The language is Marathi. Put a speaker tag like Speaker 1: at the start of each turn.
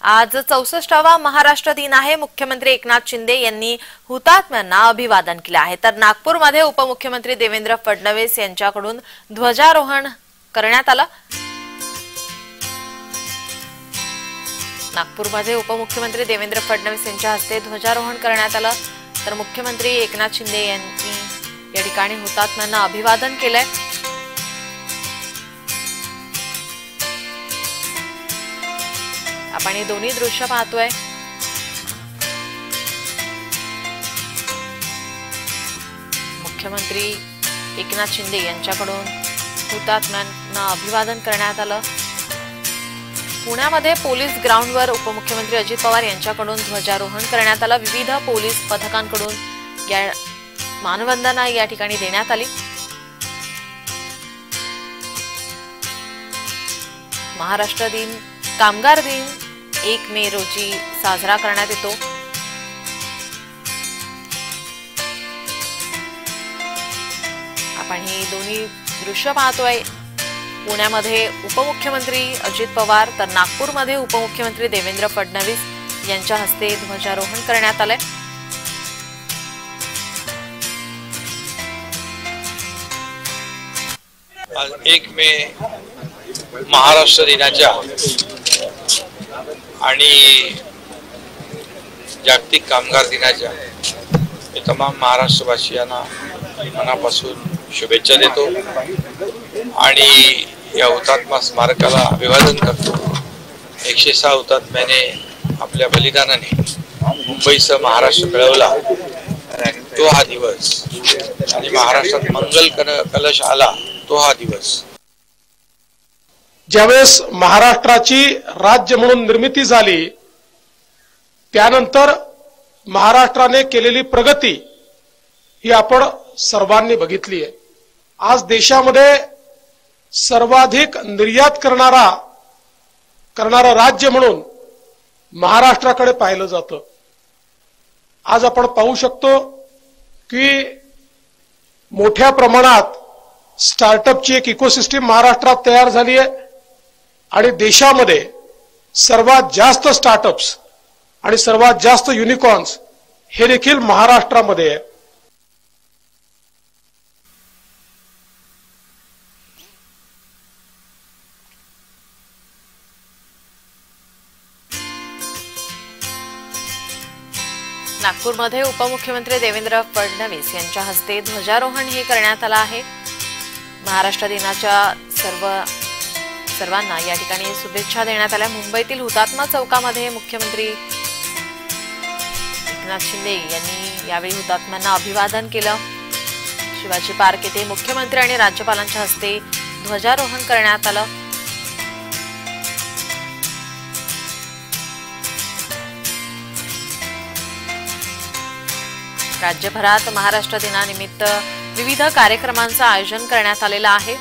Speaker 1: आज 64वा महाराष्ट्र दिन आहे। मुख्यमंत्री एकनाथ शिंदे यांनी हुतात्म्यांना अभिवादन केले आहे। तर नागपूरमध्ये उपमुख्यमंत्री देवेंद्र फडणवीस यांच्याकडून ध्वजारोहण करण्यात आलं। नागपूरमध्ये उपमुख्यमंत्री देवेंद्र फडणवीस यांच्या हस्ते ध्वजारोहण करण्यात आलं। तर मुख्यमंत्री एकनाथ शिंदे यांनी या ठिकाणी हुतात्म्यांना अभिवादन केलंय। आपण हे दोन्ही दृश्य पाहतोय। मुख्यमंत्री एकनाथ शिंदे यांच्याकडून हुतात्म्यांना अभिवादन करण्यात आलं। पुण्यामध्ये पोलीस ग्राउंडवर उपमुख्यमंत्री अजित पवार यांच्याकडून ध्वजारोहण करण्यात आलं। विविध पोलीस पथकांकडून मानवंदना या ठिकाणी देण्यात आली। महाराष्ट्र दिन, कामगार दिन 1 मे रोजी साजरा करण्यात येतो। आपण ही दोन्ही दृश्य पाहतोय। पुण्यामध्ये उपमुख्यमंत्री अजित पवार तर नागपूरमध्ये उपमुख्यमंत्री देवेंद्र फडणवीस यांच्या हस्ते ध्वजारोहण करण्यात आले।
Speaker 2: आज 1 मे महाराष्ट्र दिनाच्या आणि जागतिक कामगार दिनाच्या मी तमाम महाराष्ट्रवासियांना मनापासून शुभेच्छा देतो आणि या हुतात्मा स्मारकाला अभिवादन करतो। 106 हुतात्म्याने आपल्या बलिदानाने मुंबईसह महाराष्ट्र मिळवला तो हा दिवस आणि महाराष्ट्रात मंगल कलश आला तो हा दिवस।
Speaker 3: ज्यावेळेस महाराष्ट्राची राज्य म्हणून निर्मिती झाली त्यानंतर महाराष्ट्राने केलेली प्रगती ही आपण सर्वांनी बघितली आहे। आज देशामध्ये सर्वाधिक निर्यात करणारा राज्य म्हणून महाराष्ट्राकडे पाहिलं जातं। आज आपण पाहू शकतो की मोठ्या प्रमाणात स्टार्टअपची एक इकोसिस्टीम महाराष्ट्रात तयार झाली आहे आणि देशामध्ये सर्वात जास्त स्टार्टअप्स आणि सर्वात जास्त युनिकॉर्न्स हे देखील महाराष्ट्रामध्ये आहे।
Speaker 1: नागपूरमध्ये उपमुख्यमंत्री देवेंद्र फडणवीस यांच्या हस्ते ध्वजारोहण हे करण्यात आलं आहे। महाराष्ट्र दिनाच्या सर्वांना या ठिकाणी शुभेच्छा देण्यात आल्या। मुंबईतील हुतात्मा चौकामध्ये मुख्यमंत्री एकनाथ शिंदे यांनी यावेळी हुतात्म्यांना अभिवादन केलं। शिवाजी पार्क येथे मुख्यमंत्री आणि राज्यपालांच्या हस्ते ध्वजारोहण करण्यात आलं। राज्यभरात महाराष्ट्र दिनानिमित्त विविध कार्यक्रमांचं आयोजन करण्यात आलेलं आहे।